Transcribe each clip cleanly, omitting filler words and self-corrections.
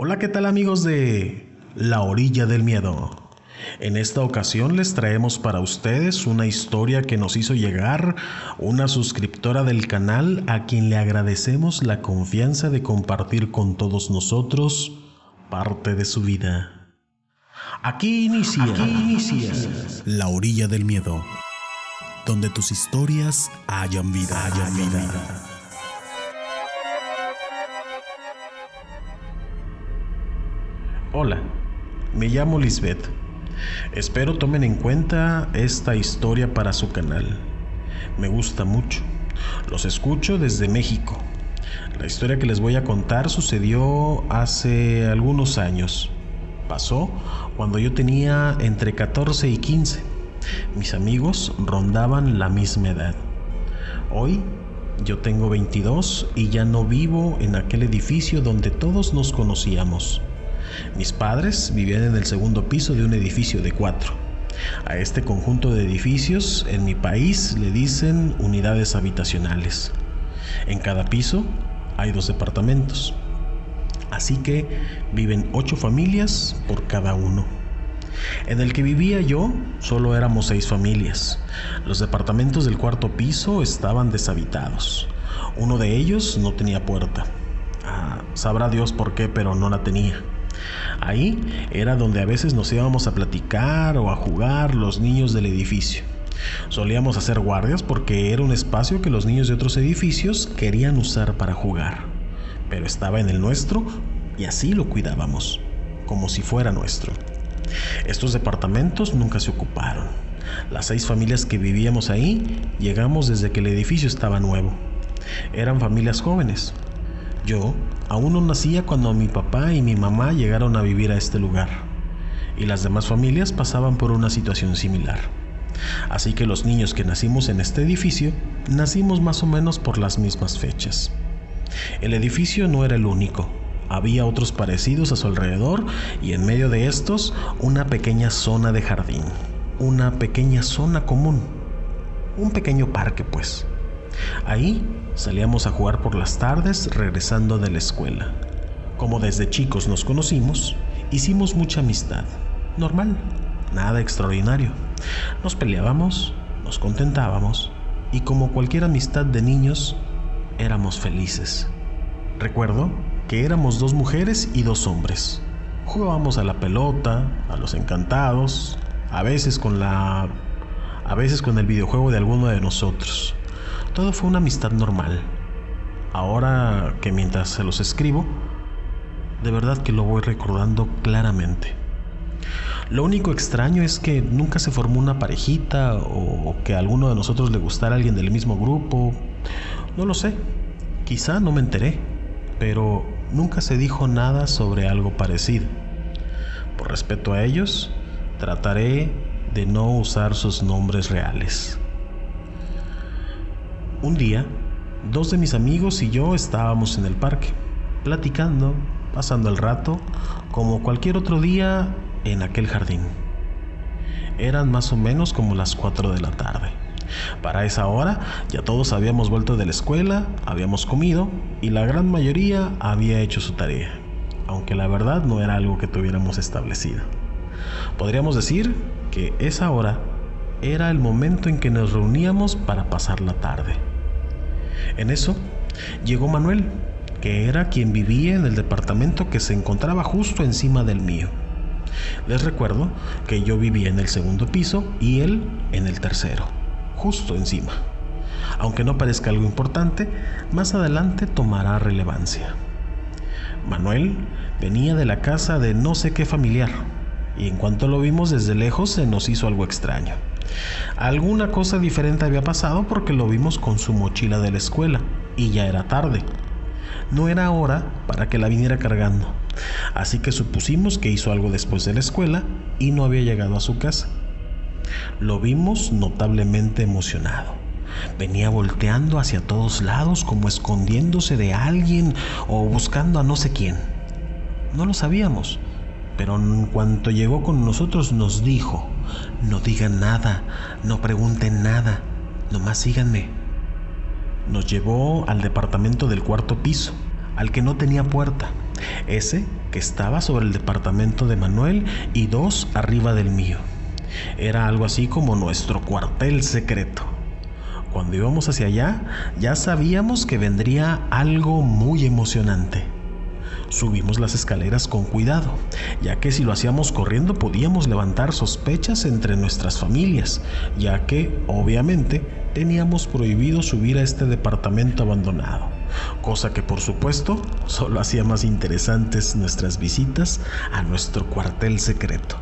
Hola, ¿qué tal amigos de La Orilla del Miedo? En esta ocasión les traemos para ustedes una historia que nos hizo llegar una suscriptora del canal a quien le agradecemos la confianza de compartir con todos nosotros parte de su vida. Aquí inicia La Orilla del Miedo, donde tus historias hayan vida. Hola, me llamo Lisbeth. Espero tomen en cuenta esta historia para su canal. Me gusta mucho. Los escucho desde México. La historia que les voy a contar sucedió hace algunos años. Pasó cuando yo tenía entre 14 y 15. Mis amigos rondaban la misma edad. Hoy yo tengo 22 y ya no vivo en aquel edificio donde todos nos conocíamos. Mis padres vivían en el segundo piso de un edificio de 4. A este conjunto de edificios en mi país le dicen unidades habitacionales. En cada piso hay 2 departamentos. Así que viven 8 familias por cada uno. En el que vivía yo solo éramos 6 familias. Los departamentos del 4.º piso estaban deshabitados. Uno de ellos no tenía puerta. Sabrá Dios por qué, pero no la tenía. Ahí era donde a veces nos íbamos a platicar o a jugar los niños del edificio. Solíamos hacer guardias porque era un espacio que los niños de otros edificios querían usar para jugar, pero estaba en el nuestro y así lo cuidábamos, como si fuera nuestro. Estos departamentos nunca se ocuparon. Las 6 familias que vivíamos ahí llegamos desde que el edificio estaba nuevo. Eran familias jóvenes. Yo aún no nacía cuando mi papá y mi mamá llegaron a vivir a este lugar, y las demás familias pasaban por una situación similar. Así que los niños que nacimos en este edificio, nacimos más o menos por las mismas fechas. El edificio no era el único, había otros parecidos a su alrededor, y en medio de estos, una pequeña zona de jardín, una pequeña zona común, un pequeño parque pues. Ahí salíamos a jugar por las tardes regresando de la escuela. Como desde chicos nos conocimos, hicimos mucha amistad. Normal, nada extraordinario. Nos peleábamos, nos contentábamos y como cualquier amistad de niños, éramos felices. Recuerdo que éramos 2 mujeres y 2 hombres. Jugábamos a la pelota, a los encantados, a veces con el videojuego de alguno de nosotros. Todo fue una amistad normal. Ahora que mientras se los escribo, de verdad que lo voy recordando claramente. Lo único extraño es que nunca se formó una parejita o que a alguno de nosotros le gustara alguien del mismo grupo. No lo sé. Quizá no me enteré, pero nunca se dijo nada sobre algo parecido. Por respeto a ellos, trataré de no usar sus nombres reales. Un día, 2 de mis amigos y yo estábamos en el parque, platicando, pasando el rato, como cualquier otro día en aquel jardín. Eran más o menos como las 4 de la tarde. Para esa hora ya todos habíamos vuelto de la escuela, habíamos comido y la gran mayoría había hecho su tarea, aunque la verdad no era algo que tuviéramos establecido. Podríamos decir que esa hora era el momento en que nos reuníamos para pasar la tarde. En eso llegó Manuel, que era quien vivía en el departamento que se encontraba justo encima del mío. Les recuerdo que yo vivía en el 2.º piso y él en el 3.º, justo encima. Aunque no parezca algo importante, más adelante tomará relevancia. Manuel venía de la casa de no sé qué familiar, y en cuanto lo vimos desde lejos se nos hizo algo extraño. Alguna cosa diferente había pasado porque lo vimos con su mochila de la escuela y ya era tarde. No era hora para que la viniera cargando, así que supusimos que hizo algo después de la escuela y no había llegado a su casa. Lo vimos notablemente emocionado. Venía volteando hacia todos lados como escondiéndose de alguien o buscando a no sé quién. No lo sabíamos, pero en cuanto llegó con nosotros nos dijo: no digan nada, no pregunten nada, nomás síganme. Nos llevó al departamento del 4.º piso. al que no tenía puerta, ese que estaba sobre el departamento de Manuel y 2 arriba del mío. Era algo así como nuestro cuartel secreto. Cuando íbamos hacia allá, ya sabíamos que vendría algo muy emocionante. Subimos las escaleras con cuidado, ya que si lo hacíamos corriendo podíamos levantar sospechas entre nuestras familias, ya que, obviamente, teníamos prohibido subir a este departamento abandonado, cosa que, por supuesto, solo hacía más interesantes nuestras visitas a nuestro cuartel secreto.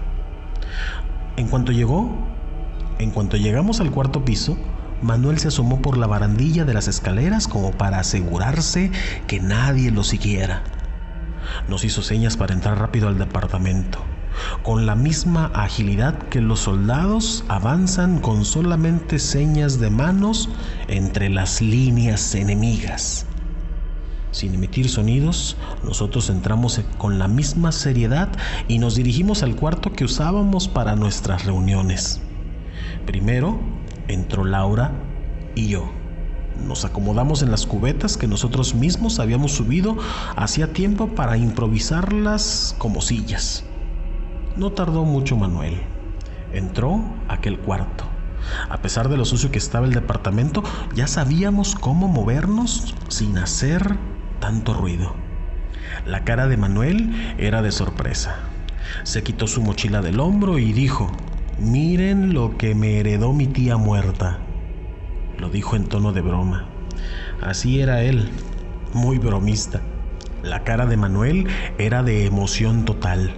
En cuanto llegamos al 4.º piso, Manuel se asomó por la barandilla de las escaleras como para asegurarse que nadie lo siguiera. Nos hizo señas para entrar rápido al departamento, con la misma agilidad que los soldados avanzan con solamente señas de manos entre las líneas enemigas. Sin emitir sonidos, nosotros entramos con la misma seriedad y nos dirigimos al cuarto que usábamos para nuestras reuniones. Primero entró Laura y yo. Nos acomodamos en las cubetas que nosotros mismos habíamos subido hacía tiempo para improvisarlas como sillas. No tardó mucho Manuel. Entró a aquel cuarto. A pesar de lo sucio que estaba el departamento, ya sabíamos cómo movernos sin hacer tanto ruido. La cara de Manuel era de sorpresa. Se quitó su mochila del hombro y dijo: «Miren lo que me heredó mi tía muerta». Lo dijo en tono de broma. Así era él, muy bromista. La cara de Manuel era de emoción total.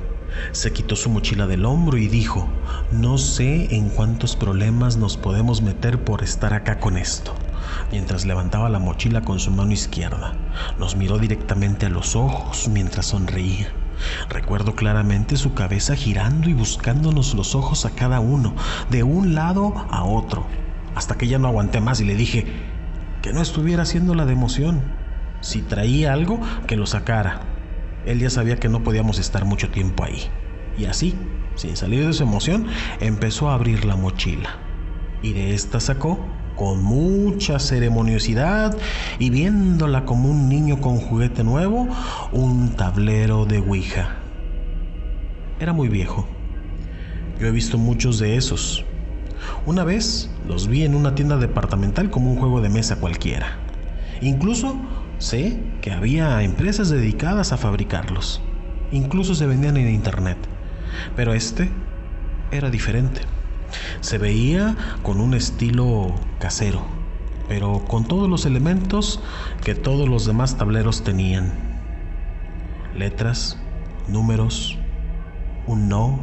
Se quitó su mochila del hombro y dijo: «No sé en cuántos problemas nos podemos meter por estar acá con esto», mientras levantaba la mochila con su mano izquierda. Nos miró directamente a los ojos mientras sonreía. Recuerdo claramente su cabeza girando y buscándonos los ojos a cada uno, de un lado a otro, hasta que ya no aguanté más y le dije que no estuviera haciéndola de emoción. Si traía algo, que lo sacara. Él ya sabía que no podíamos estar mucho tiempo ahí. Y así, sin salir de su emoción, empezó a abrir la mochila. Y de esta sacó, con mucha ceremoniosidad y viéndola como un niño con juguete nuevo, un tablero de Ouija. Era muy viejo. Yo he visto muchos de esos. Una vez los vi en una tienda departamental como un juego de mesa cualquiera. Incluso sé que había empresas dedicadas a fabricarlos. Incluso se vendían en internet. Pero este era diferente. Se veía con un estilo casero, pero con todos los elementos que todos los demás tableros tenían. Letras, números, un no,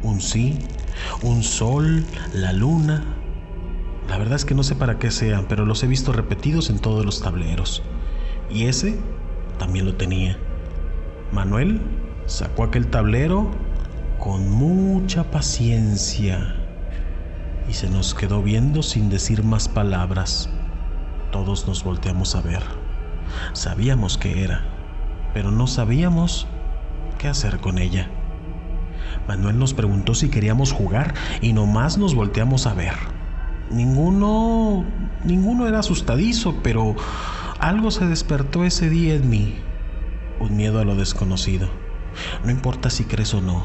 un sí, un sol, la luna. La verdad es que no sé para qué sean, pero los he visto repetidos en todos los tableros. Y ese también lo tenía. Manuel sacó aquel tablero con mucha paciencia y se nos quedó viendo sin decir más palabras. Todos nos volteamos a ver. Sabíamos qué era, pero no sabíamos qué hacer con ella. Manuel nos preguntó si queríamos jugar y nomás nos volteamos a ver. Ninguno era asustadizo, pero algo se despertó ese día en mí. Un miedo a lo desconocido. No importa si crees o no.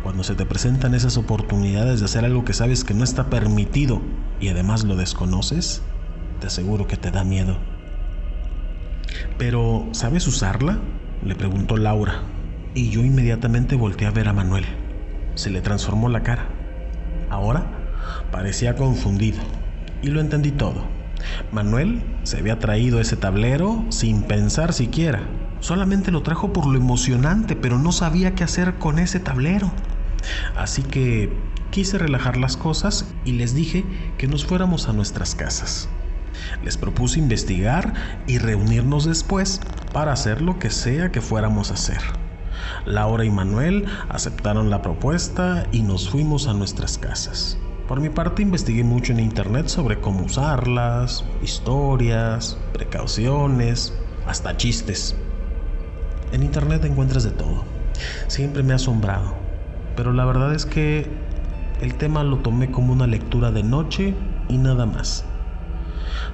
Cuando se te presentan esas oportunidades de hacer algo que sabes que no está permitido y además lo desconoces, te aseguro que te da miedo. ¿Pero sabes usarla?, le preguntó Laura, y yo inmediatamente volteé a ver a Manuel. Se le transformó la cara. Ahora parecía confundido, y lo entendí todo. Manuel se había traído ese tablero sin pensar siquiera. Solamente lo trajo por lo emocionante, pero no sabía qué hacer con ese tablero. Así que quise relajar las cosas y les dije que nos fuéramos a nuestras casas. Les propuse investigar y reunirnos después para hacer lo que sea que fuéramos a hacer. Laura y Manuel aceptaron la propuesta y nos fuimos a nuestras casas. Por mi parte, investigué mucho en internet sobre cómo usarlas, historias, precauciones, hasta chistes. En internet encuentras de todo. Siempre me ha asombrado, pero la verdad es que el tema lo tomé como una lectura de noche y nada más.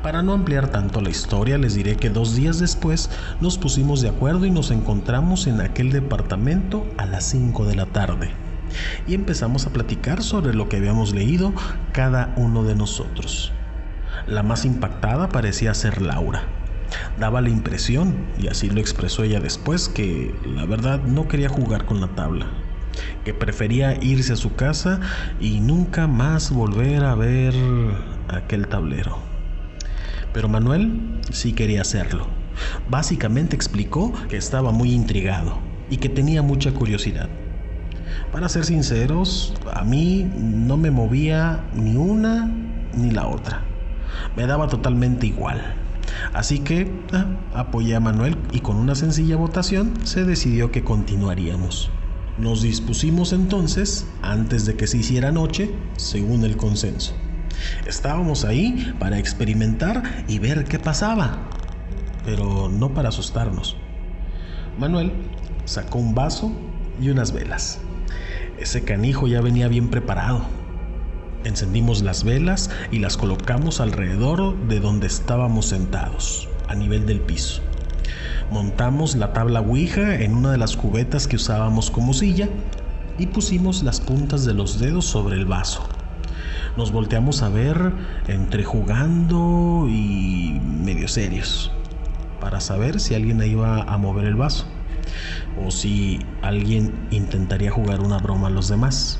Para no ampliar tanto la historia, les diré que 2 días después nos pusimos de acuerdo y nos encontramos en aquel departamento a las 5 de la tarde. Y empezamos a platicar sobre lo que habíamos leído cada uno de nosotros. La más impactada parecía ser Laura. Daba la impresión, y así lo expresó ella después, que la verdad no quería jugar con la tabla, que prefería irse a su casa y nunca más volver a ver aquel tablero. Pero Manuel sí quería hacerlo. Básicamente explicó que estaba muy intrigado y que tenía mucha curiosidad. Para ser sinceros, a mí no me movía ni una ni la otra. Me daba totalmente igual. Así que apoyé a Manuel y con una sencilla votación se decidió que continuaríamos. Nos dispusimos entonces, antes de que se hiciera noche, según el consenso. Estábamos ahí para experimentar y ver qué pasaba, pero no para asustarnos. Manuel sacó un vaso y unas velas. Ese canijo ya venía bien preparado. Encendimos las velas y las colocamos alrededor de donde estábamos sentados, a nivel del piso. Montamos la tabla Ouija en una de las cubetas que usábamos como silla y pusimos las puntas de los dedos sobre el vaso. Nos volteamos a ver entre jugando y medio serios, para saber si alguien iba a mover el vaso o si alguien intentaría jugar una broma a los demás.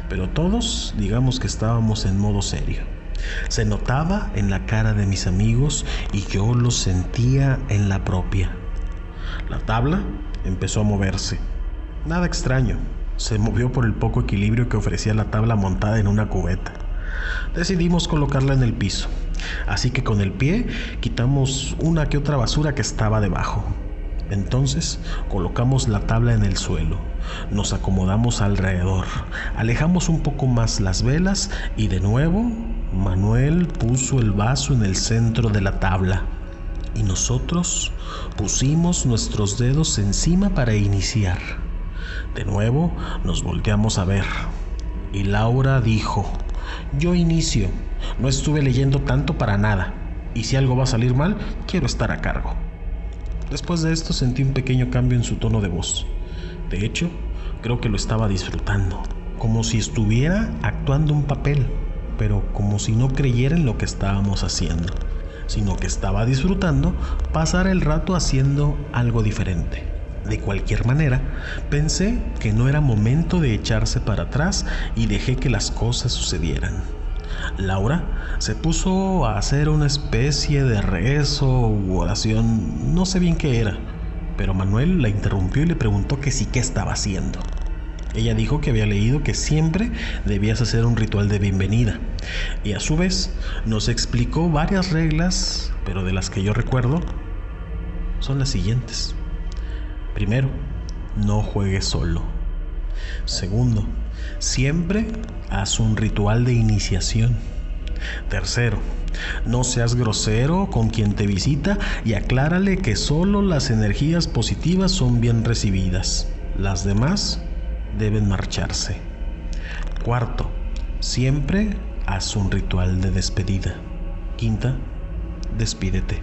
Pero todos, digamos que estábamos en modo serio. Se notaba en la cara de mis amigos y yo lo sentía en la propia. La tabla empezó a moverse. Nada extraño, se movió por el poco equilibrio que ofrecía la tabla montada en una cubeta. Decidimos colocarla en el piso, así que con el pie quitamos una que otra basura que estaba debajo. Entonces colocamos la tabla en el suelo, nos acomodamos alrededor, alejamos un poco más las velas y de nuevo Manuel puso el vaso en el centro de la tabla y nosotros pusimos nuestros dedos encima para iniciar. De nuevo nos volteamos a ver y Laura dijo: "Yo inicio, no estuve leyendo tanto para nada y si algo va a salir mal, quiero estar a cargo". Después de esto sentí un pequeño cambio en su tono de voz. De hecho, creo que lo estaba disfrutando, como si estuviera actuando un papel, pero como si no creyera en lo que estábamos haciendo, sino que estaba disfrutando pasar el rato haciendo algo diferente. De cualquier manera, pensé que no era momento de echarse para atrás y dejé que las cosas sucedieran. Laura se puso a hacer una especie de rezo u oración, no sé bien qué era, pero Manuel la interrumpió y le preguntó que sí, qué estaba haciendo. Ella dijo que había leído que siempre debías hacer un ritual de bienvenida y a su vez nos explicó varias reglas, pero de las que yo recuerdo son las siguientes. Primero, no juegues solo. Segundo, siempre haz un ritual de iniciación. Tercero, no seas grosero con quien te visita y aclárale que solo las energías positivas son bien recibidas. Las demás deben marcharse. Cuarto, siempre haz un ritual de despedida. Quinta, despídete.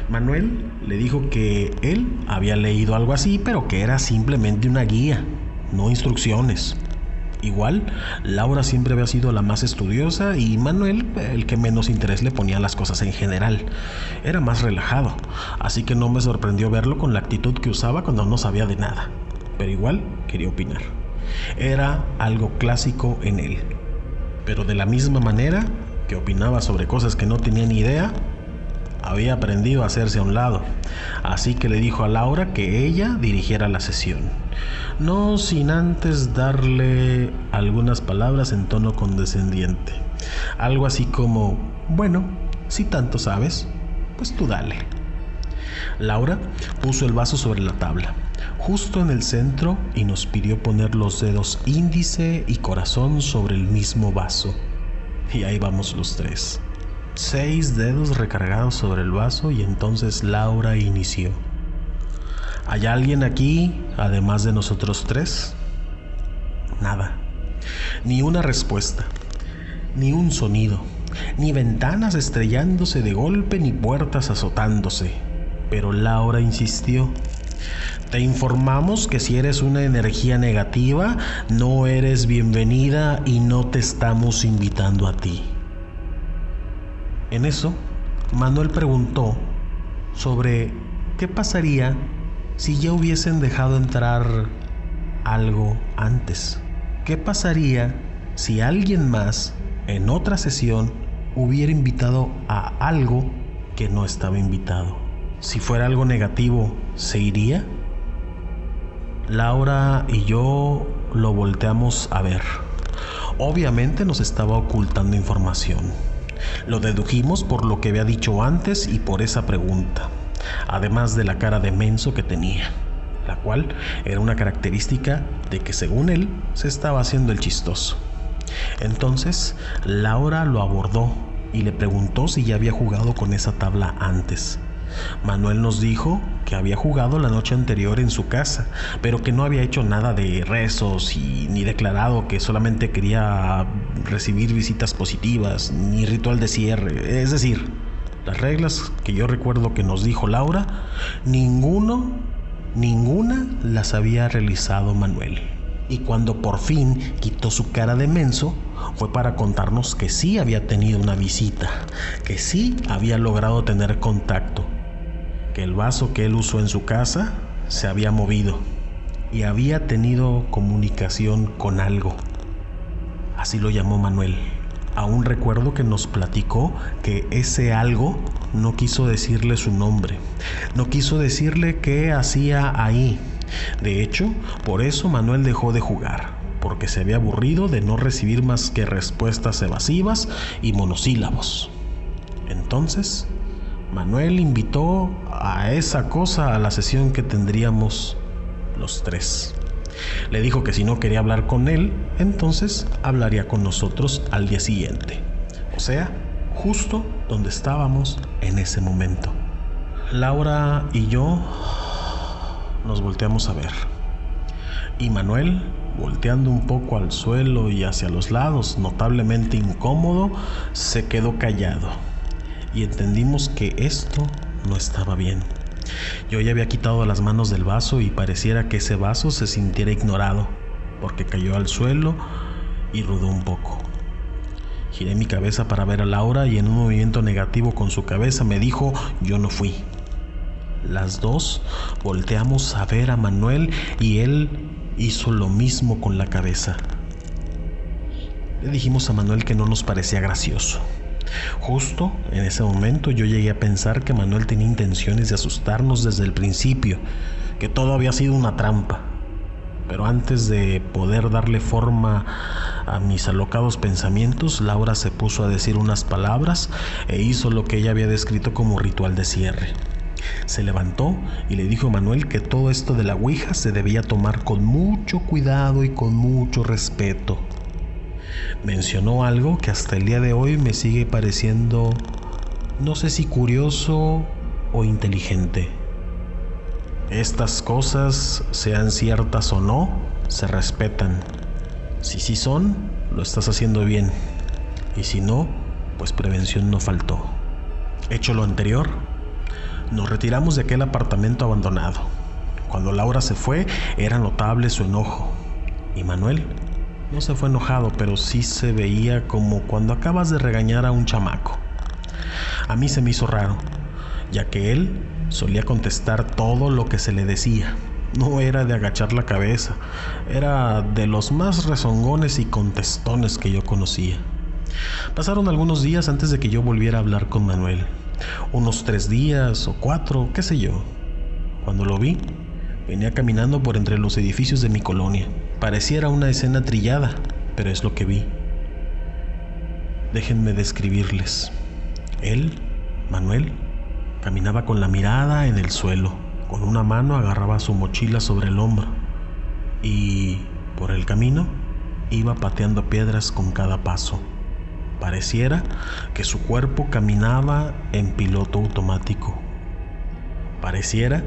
Manuel le dijo que él había leído algo así, pero que era simplemente una guía, no instrucciones. Igual, Laura siempre había sido la más estudiosa y Manuel el que menos interés le ponía a las cosas en general. Era más relajado, así que no me sorprendió verlo con la actitud que usaba cuando no sabía de nada. Pero igual quería opinar. Era algo clásico en él. Pero de la misma manera que opinaba sobre cosas que no tenía ni idea, había aprendido a hacerse a un lado, así que le dijo a Laura que ella dirigiera la sesión, no sin antes darle algunas palabras en tono condescendiente, algo así como: bueno, si tanto sabes, pues tú dale. Laura puso el vaso sobre la tabla, justo en el centro, y nos pidió poner los dedos índice y corazón sobre el mismo vaso, y ahí vamos los tres. 6 dedos recargados sobre el vaso y entonces Laura inició. ¿Hay alguien aquí, además de nosotros tres? Nada. Ni una respuesta, ni un sonido, ni ventanas estrellándose de golpe, ni puertas azotándose. Pero Laura insistió. Te informamos que si eres una energía negativa, no eres bienvenida y no te estamos invitando a ti. En eso, Manuel preguntó sobre qué pasaría si ya hubiesen dejado entrar algo antes. ¿Qué pasaría si alguien más en otra sesión hubiera invitado a algo que no estaba invitado? Si fuera algo negativo, ¿se iría? Laura y yo lo volteamos a ver. Obviamente nos estaba ocultando información. Lo dedujimos por lo que había dicho antes y por esa pregunta, además de la cara de menso que tenía, la cual era una característica de que según él se estaba haciendo el chistoso. Entonces Laura lo abordó y le preguntó si ya había jugado con esa tabla antes. Manuel nos dijo que había jugado la noche anterior en su casa, pero que no había hecho nada de rezos ni declarado que solamente quería recibir visitas positivas, ni ritual de cierre. Es decir, las reglas que yo recuerdo que nos dijo Laura, ninguna las había realizado Manuel. Y cuando por fin quitó su cara de menso, fue para contarnos que sí había tenido una visita, que sí había logrado tener contacto, que el vaso que él usó en su casa se había movido y había tenido comunicación con algo. Así lo llamó Manuel. Aún recuerdo que nos platicó que ese algo no quiso decirle su nombre, no quiso decirle qué hacía ahí. De hecho, por eso Manuel dejó de jugar, porque se había aburrido de no recibir más que respuestas evasivas y monosílabos. Entonces, Manuel invitó a esa cosa a la sesión que tendríamos los tres. Le dijo que si no quería hablar con él, entonces hablaría con nosotros al día siguiente. O sea, justo donde estábamos en ese momento. Laura y yo nos volteamos a ver. Y Manuel, volteando un poco al suelo y hacia los lados, notablemente incómodo, se quedó callado. Y entendimos que esto no estaba bien. Yo ya había quitado las manos del vaso y pareciera que ese vaso se sintiera ignorado, porque cayó al suelo y rodó un poco. Giré mi cabeza para ver a Laura y en un movimiento negativo con su cabeza me dijo: yo no fui. Las dos volteamos a ver a Manuel y él hizo lo mismo con la cabeza. Le dijimos a Manuel que no nos parecía gracioso. Justo en ese momento yo llegué a pensar que Manuel tenía intenciones de asustarnos desde el principio, que todo había sido una trampa. Pero antes de poder darle forma a mis alocados pensamientos, Laura se puso a decir unas palabras e hizo lo que ella había descrito como ritual de cierre. Se levantó y le dijo a Manuel que todo esto de la ouija se debía tomar con mucho cuidado y con mucho respeto. Mencionó algo que hasta el día de hoy me sigue pareciendo, no sé si curioso o inteligente. Estas cosas, sean ciertas o no, se respetan. Si sí son, lo estás haciendo bien. Y si no, pues prevención no faltó. Hecho lo anterior, nos retiramos de aquel apartamento abandonado. Cuando Laura se fue, era notable su enojo. Y Manuel no se fue enojado, pero sí se veía como cuando acabas de regañar a un chamaco. A mí se me hizo raro, ya que él solía contestar todo lo que se le decía. No era de agachar la cabeza, era de los más rezongones y contestones que yo conocía. Pasaron algunos días antes de que yo volviera a hablar con Manuel. Unos 3 días o 4, qué sé yo. Cuando lo vi, venía caminando por entre los edificios de mi colonia. Pareciera una escena trillada, pero es lo que vi. Déjenme describirles. Él, Manuel, caminaba con la mirada en el suelo. Con una mano agarraba su mochila sobre el hombro. Y por el camino iba pateando piedras con cada paso. Pareciera que su cuerpo caminaba en piloto automático. Pareciera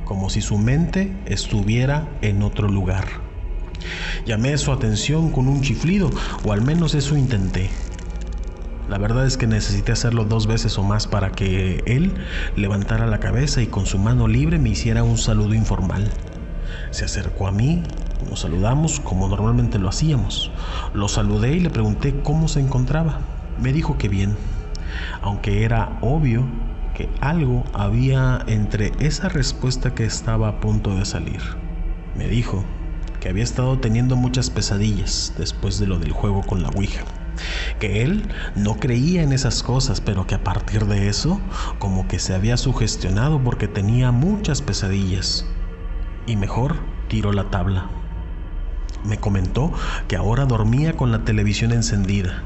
como si su mente estuviera en otro lugar. Llamé su atención con un chiflido, o al menos eso intenté. La verdad es que necesité hacerlo 2 veces o más para que él levantara la cabeza y con su mano libre me hiciera un saludo informal. Se acercó a mí, nos saludamos como normalmente lo hacíamos. Lo saludé y le pregunté cómo se encontraba. Me dijo que bien, aunque era obvio que algo había entre esa respuesta que estaba a punto de salir. Me dijo que había estado teniendo muchas pesadillas después de lo del juego con la Ouija, que él no creía en esas cosas, pero que a partir de eso como que se había sugestionado porque tenía muchas pesadillas y mejor tiró la tabla. Me comentó que ahora dormía con la televisión encendida,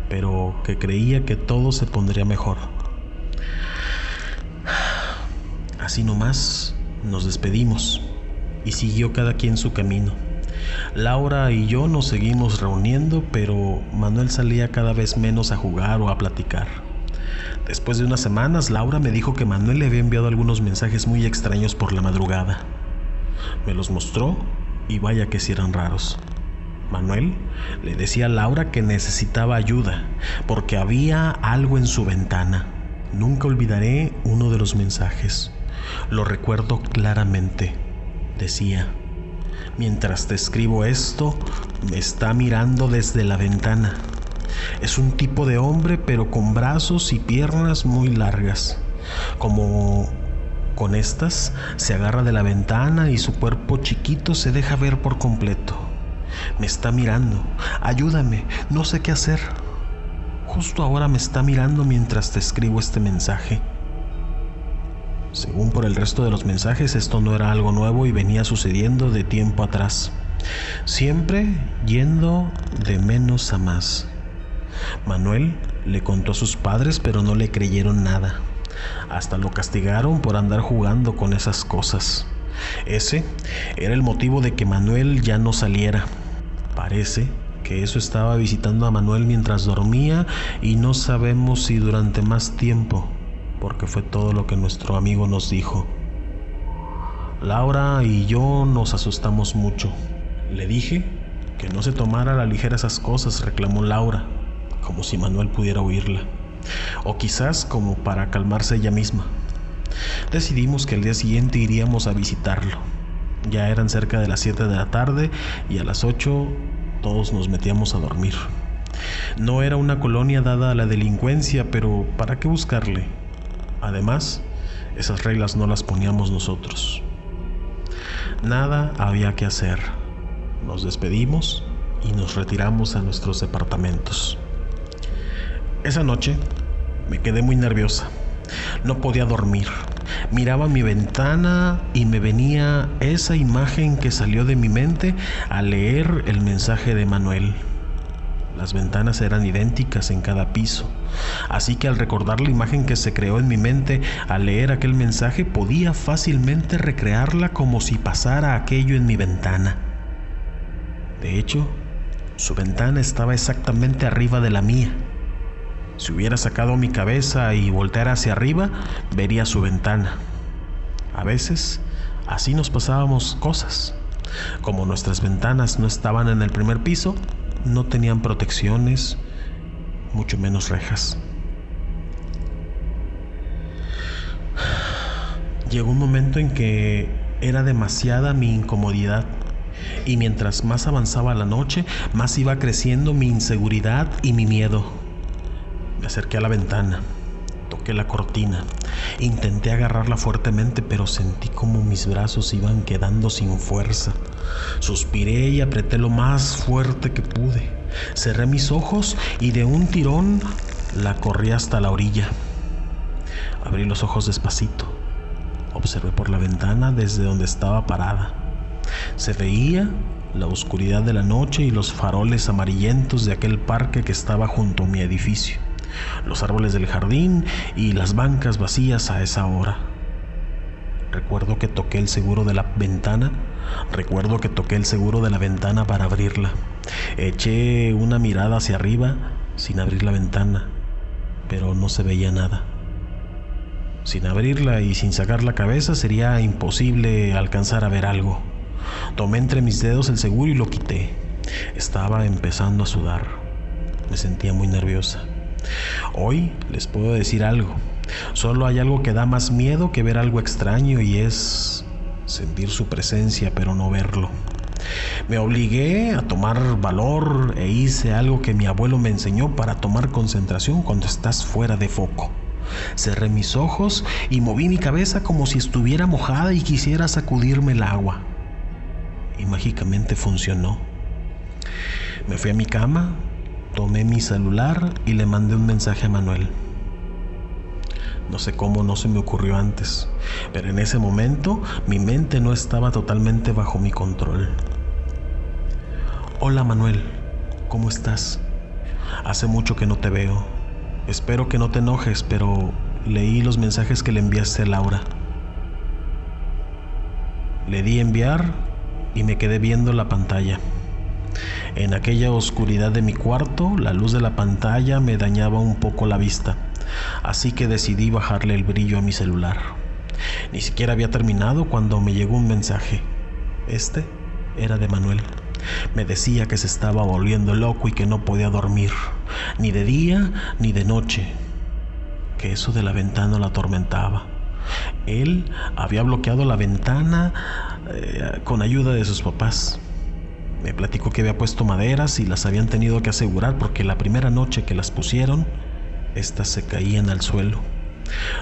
pero que creía que todo se pondría mejor. Así nomás nos despedimos y siguió cada quien su camino. Laura y yo nos seguimos reuniendo, pero Manuel salía cada vez menos a jugar o a platicar. Después de unas semanas, Laura me dijo que Manuel le había enviado algunos mensajes muy extraños por la madrugada. Me los mostró y vaya que sí eran raros. Manuel le decía a Laura que necesitaba ayuda porque había algo en su ventana. Nunca olvidaré uno de los mensajes. Lo recuerdo claramente. Decía: mientras te escribo esto, me está mirando desde la ventana. Es un tipo de hombre, pero con brazos y piernas muy largas. Como con estas, se agarra de la ventana y su cuerpo chiquito se deja ver por completo. Me está mirando. Ayúdame, no sé qué hacer. Justo ahora me está mirando mientras te escribo este mensaje. Según por el resto de los mensajes, esto no era algo nuevo y venía sucediendo de tiempo atrás, siempre yendo de menos a más. Manuel le contó a sus padres, pero no le creyeron nada. Hasta lo castigaron por andar jugando con esas cosas. Ese era el motivo de que Manuel ya no saliera. Parece que eso estaba visitando a Manuel mientras dormía y no sabemos si durante más tiempo, porque fue todo lo que nuestro amigo nos dijo. Laura y yo nos asustamos mucho. Le dije que no se tomara a la ligera esas cosas, reclamó Laura, como si Manuel pudiera oírla, o quizás como para calmarse ella misma. Decidimos que al día siguiente iríamos a visitarlo. Ya eran cerca de las 7 de la tarde y a las 8 todos nos metíamos a dormir. No era una colonia dada a la delincuencia, pero ¿para qué buscarle? Además, esas reglas no las poníamos nosotros. Nada había que hacer. Nos despedimos y nos retiramos a nuestros departamentos. Esa noche me quedé muy nerviosa. No podía dormir. Miraba mi ventana y me venía esa imagen que salió de mi mente al leer el mensaje de Manuel. Las ventanas eran idénticas en cada piso, así que al recordar la imagen que se creó en mi mente al leer aquel mensaje, podía fácilmente recrearla como si pasara aquello en mi ventana. De hecho, su ventana estaba exactamente arriba de la mía. Si hubiera sacado mi cabeza y volteara hacia arriba, vería su ventana. A veces, así nos pasábamos cosas. Como nuestras ventanas no estaban en el primer piso, no tenían protecciones, mucho menos rejas. Llegó un momento en que era demasiada mi incomodidad, y mientras más avanzaba la noche, más iba creciendo mi inseguridad y mi miedo. Me acerqué a la ventana, toqué la cortina, intenté agarrarla fuertemente, pero sentí como mis brazos iban quedando sin fuerza. Suspiré y apreté lo más fuerte que pude. Cerré mis ojos y de un tirón la corrí hasta la orilla. Abrí los ojos despacito. Observé por la ventana desde donde estaba parada. Se veía la oscuridad de la noche y los faroles amarillentos de aquel parque que estaba junto a mi edificio, los árboles del jardín y las bancas vacías a esa hora. Recuerdo que toqué el seguro de la ventana para abrirla. Eché una mirada hacia arriba sin abrir la ventana, pero no se veía nada. Sin abrirla y sin sacar la cabeza sería imposible alcanzar a ver algo. Tomé entre mis dedos el seguro y lo quité. Estaba empezando a sudar. Me sentía muy nerviosa. Hoy les puedo decir algo. Solo hay algo que da más miedo que ver algo extraño, y es sentir su presencia pero no verlo. Me obligué a tomar valor e hice algo que mi abuelo me enseñó para tomar concentración cuando estás fuera de foco. Cerré mis ojos y moví mi cabeza como si estuviera mojada y quisiera sacudirme el agua. Y mágicamente funcionó. Me fui a mi cama, tomé mi celular y le mandé un mensaje a Manuel. No sé cómo no se me ocurrió antes, pero en ese momento mi mente no estaba totalmente bajo mi control. Hola Manuel, ¿cómo estás? Hace mucho que no te veo. Espero que no te enojes, pero leí los mensajes que le enviaste a Laura. Le di enviar y me quedé viendo la pantalla. En aquella oscuridad de mi cuarto, la luz de la pantalla me dañaba un poco la vista, así que decidí bajarle el brillo a mi celular. Ni siquiera había terminado cuando me llegó un mensaje. Este era de Manuel. Me decía que se estaba volviendo loco y que no podía dormir, ni de día ni de noche, que eso de la ventana lo atormentaba. Él había bloqueado la ventana con ayuda de sus papás. Me platicó que había puesto maderas y las habían tenido que asegurar porque la primera noche que las pusieron, estas se caían al suelo.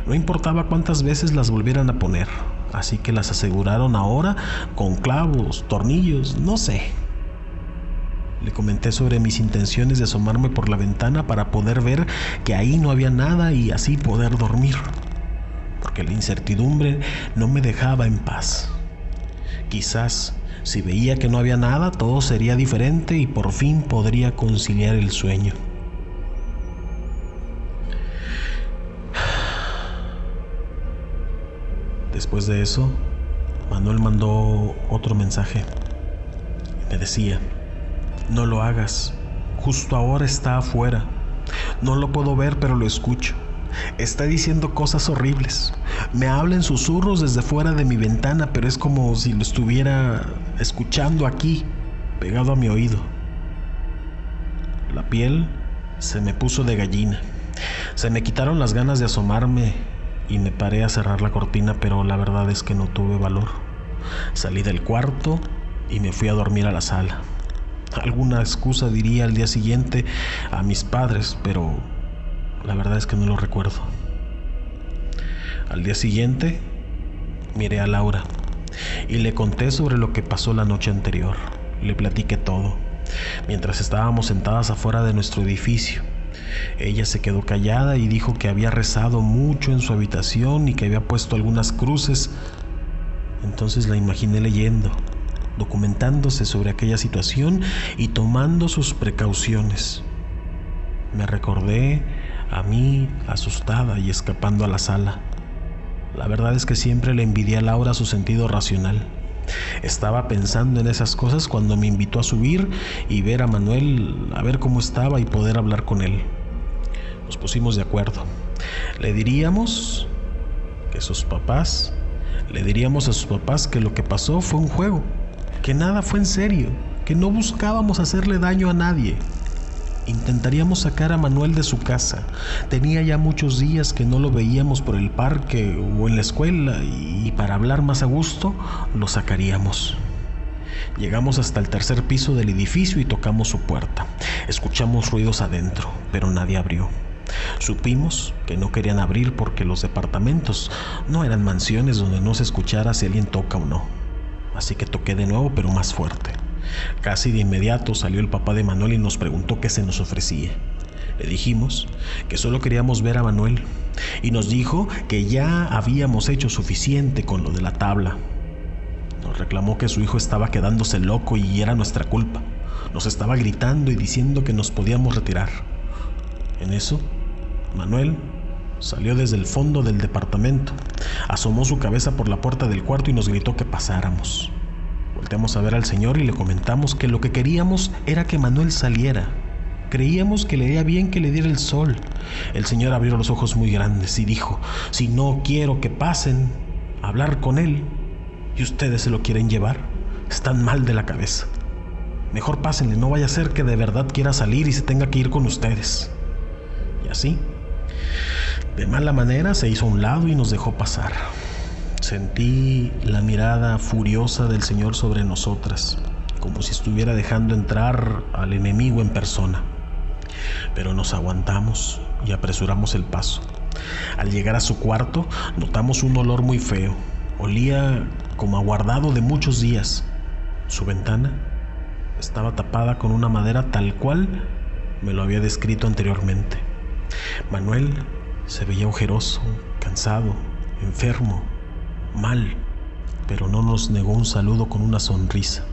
No importaba cuántas veces las volvieran a poner, así que las aseguraron ahora con clavos, tornillos, no sé. Le comenté sobre mis intenciones de asomarme por la ventana para poder ver que ahí no había nada y así poder dormir, porque la incertidumbre no me dejaba en paz. Quizás si veía que no había nada, todo sería diferente y por fin podría conciliar el sueño. Después de eso, Manuel mandó otro mensaje. Me decía: no lo hagas, justo ahora está afuera. No lo puedo ver, pero lo escucho. Está diciendo cosas horribles. Me habla en susurros desde fuera de mi ventana, pero es como si lo estuviera escuchando aquí, pegado a mi oído. La piel se me puso de gallina. Se me quitaron las ganas de asomarme y me paré a cerrar la cortina, pero la verdad es que no tuve valor. Salí del cuarto y me fui a dormir a la sala. Alguna excusa diría al día siguiente a mis padres, pero la verdad es que no lo recuerdo. Al día siguiente miré a Laura y le conté sobre lo que pasó la noche anterior. Le platiqué todo, mientras estábamos sentadas afuera de nuestro edificio. Ella se quedó callada y dijo que había rezado mucho en su habitación y que había puesto algunas cruces. Entonces la imaginé leyendo, documentándose sobre aquella situación y tomando sus precauciones. Me recordé a mí asustada y escapando a la sala. La verdad es que siempre le envidié a Laura su sentido racional. Estaba pensando en esas cosas cuando me invitó a subir y ver a Manuel, a ver cómo estaba y poder hablar con él. Nos pusimos de acuerdo. Le diríamos a sus papás que lo que pasó fue un juego, que nada fue en serio, que no buscábamos hacerle daño a nadie. Intentaríamos sacar a Manuel de su casa. Tenía ya muchos días que no lo veíamos por el parque o en la escuela y para hablar más a gusto, lo sacaríamos. Llegamos hasta el tercer piso del edificio y tocamos su puerta. Escuchamos ruidos adentro, pero nadie abrió. Supimos que no querían abrir porque los departamentos no eran mansiones donde no se escuchara si alguien toca o no. Así que toqué de nuevo, pero más fuerte. Casi de inmediato salió el papá de Manuel y nos preguntó qué se nos ofrecía. Le dijimos que solo queríamos ver a Manuel y nos dijo que ya habíamos hecho suficiente con lo de la tabla. Nos reclamó que su hijo estaba quedándose loco y era nuestra culpa. Nos estaba gritando y diciendo que nos podíamos retirar. En eso, Manuel salió desde el fondo del departamento, asomó su cabeza por la puerta del cuarto y nos gritó que pasáramos. Volteamos a ver al señor y le comentamos que lo que queríamos era que Manuel saliera. Creíamos que le haría bien que le diera el sol. El señor abrió los ojos muy grandes y dijo: si no quiero que pasen a hablar con él y ustedes se lo quieren llevar, están mal de la cabeza. Mejor pásenle, no vaya a ser que de verdad quiera salir y se tenga que ir con ustedes. Y así, de mala manera, se hizo a un lado y nos dejó pasar. Sentí la mirada furiosa del Señor sobre nosotras, como si estuviera dejando entrar al enemigo en persona. Pero nos aguantamos y apresuramos el paso. Al llegar a su cuarto, notamos un olor muy feo. Olía como aguardado de muchos días. Su ventana estaba tapada con una madera tal cual me lo había descrito anteriormente. Manuel se veía ojeroso, cansado, enfermo, mal, pero no nos negó un saludo con una sonrisa.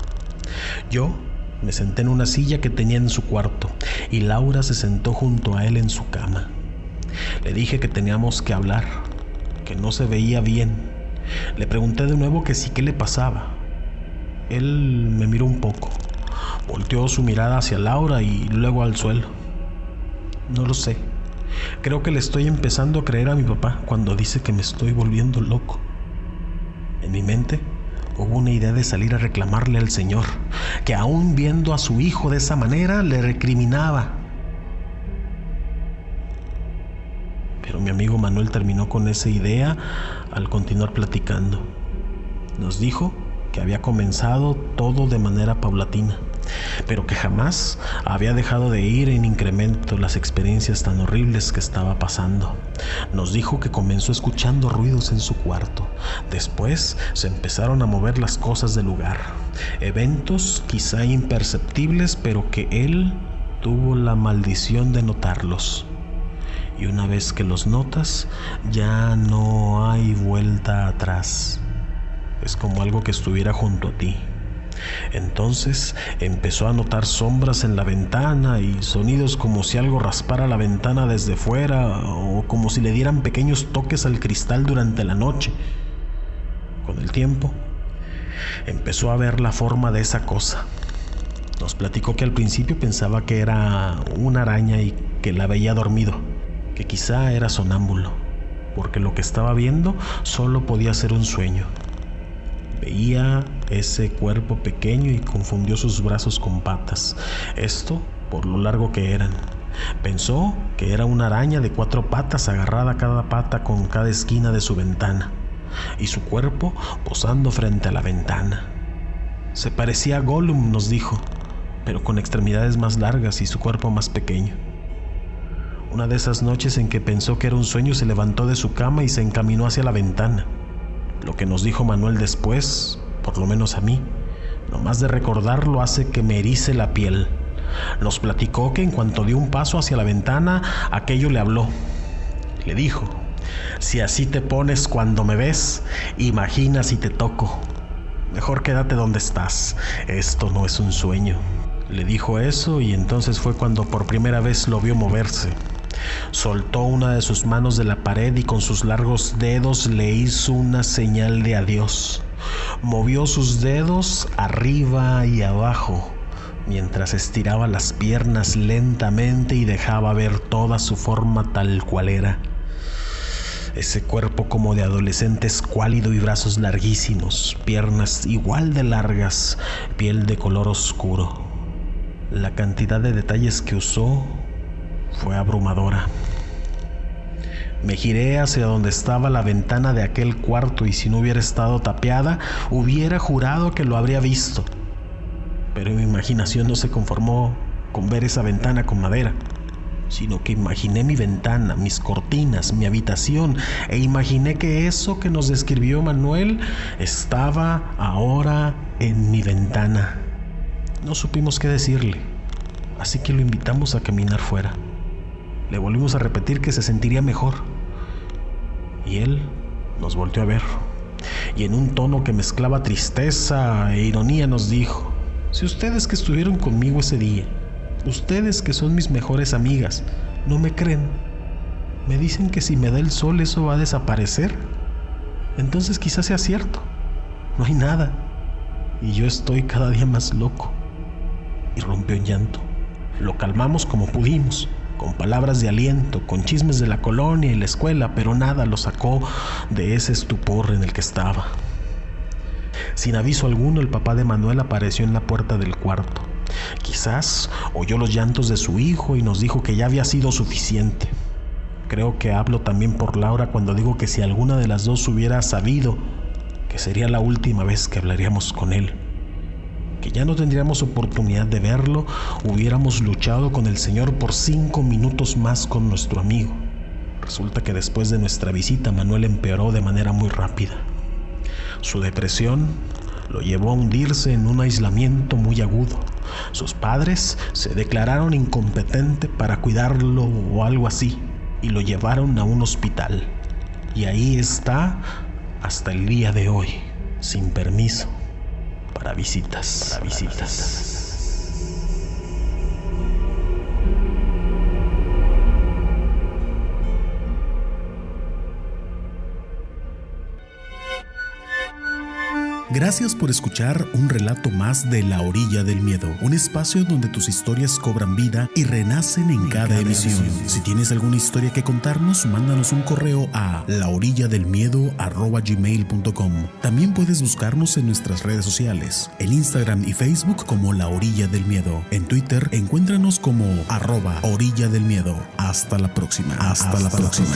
Yo me senté en una silla que tenía en su cuarto y Laura se sentó junto a él en su cama. Le dije que teníamos que hablar, que no se veía bien. Le pregunté de nuevo que sí, qué le pasaba. Él me miró un poco, volteó su mirada hacia Laura y luego al suelo. No lo sé. Creo que le estoy empezando a creer a mi papá cuando dice que me estoy volviendo loco. En mi mente hubo una idea de salir a reclamarle al Señor, que aún viendo a su hijo de esa manera le recriminaba. Pero mi amigo Manuel terminó con esa idea al continuar platicando. Nos dijo que había comenzado todo de manera paulatina, pero que jamás había dejado de ir en incremento las experiencias tan horribles que estaba pasando. Nos dijo que comenzó escuchando ruidos en su cuarto. Después se empezaron a mover las cosas del lugar. Eventos quizá imperceptibles, pero que él tuvo la maldición de notarlos. Y una vez que los notas, ya no hay vuelta atrás. Es como algo que estuviera junto a ti. Entonces empezó a notar sombras en la ventana y sonidos como si algo raspara la ventana desde fuera o como si le dieran pequeños toques al cristal durante la noche. Con el tiempo, empezó a ver la forma de esa cosa. Nos platicó que al principio pensaba que era una araña y que la veía dormido, que quizá era sonámbulo, porque lo que estaba viendo solo podía ser un sueño. Veía ese cuerpo pequeño y confundió sus brazos con patas, esto por lo largo que eran. Pensó que era una araña de 4 patas agarrada a cada pata con cada esquina de su ventana, y su cuerpo posando frente a la ventana. Se parecía a Gollum, nos dijo, pero con extremidades más largas y su cuerpo más pequeño. Una de esas noches en que pensó que era un sueño, se levantó de su cama y se encaminó hacia la ventana. Lo que nos dijo Manuel después, por lo menos a mí, nomás de recordarlo hace que me erice la piel. Nos platicó que en cuanto dio un paso hacia la ventana, aquello le habló. Le dijo: si así te pones cuando me ves, imagina si te toco. Mejor quédate donde estás, esto no es un sueño. Le dijo eso y entonces fue cuando por primera vez lo vio moverse. Soltó una de sus manos de la pared y con sus largos dedos le hizo una señal de adiós. Movió sus dedos arriba y abajo mientras estiraba las piernas lentamente y dejaba ver toda su forma tal cual era. Ese cuerpo como de adolescente escuálido y brazos larguísimos, piernas igual de largas, piel de color oscuro. La cantidad de detalles que usó fue abrumadora. Me giré hacia donde estaba la ventana de aquel cuarto y si no hubiera estado tapiada, hubiera jurado que lo habría visto. Pero mi imaginación no se conformó con ver esa ventana con madera, sino que imaginé mi ventana, mis cortinas, mi habitación, e imaginé que eso que nos describió Manuel estaba ahora en mi ventana. No supimos qué decirle, así que lo invitamos a caminar fuera. Le volvimos a repetir que se sentiría mejor, y él nos volteó a ver, y en un tono que mezclaba tristeza e ironía nos dijo: si ustedes que estuvieron conmigo ese día, ustedes que son mis mejores amigas, no me creen, me dicen que si me da el sol eso va a desaparecer, entonces quizás sea cierto, no hay nada, y yo estoy cada día más loco. Y rompió en llanto. Lo calmamos como pudimos, con palabras de aliento, con chismes de la colonia y la escuela, pero nada lo sacó de ese estupor en el que estaba. Sin aviso alguno, el papá de Manuel apareció en la puerta del cuarto. Quizás oyó los llantos de su hijo y nos dijo que ya había sido suficiente. Creo que hablo también por Laura cuando digo que si alguna de las dos hubiera sabido que sería la última vez que hablaríamos con él, que ya no tendríamos oportunidad de verlo, hubiéramos luchado con el Señor por 5 minutos más con nuestro amigo. Resulta que después de nuestra visita, Manuel empeoró de manera muy rápida. Su depresión lo llevó a hundirse en un aislamiento muy agudo. Sus padres se declararon incompetentes para cuidarlo o algo así, y lo llevaron a un hospital. Y ahí está hasta el día de hoy, sin permiso, para visitas. Gracias por escuchar un relato más de La Orilla del Miedo, un espacio donde tus historias cobran vida y renacen en cada emisión. Si tienes alguna historia que contarnos, mándanos un correo a laorilladelmiedo@gmail.com. También puedes buscarnos en nuestras redes sociales, en Instagram y Facebook como La Orilla del Miedo. En Twitter, encuéntranos como @Orilla del Miedo. Hasta la próxima. Hasta la próxima.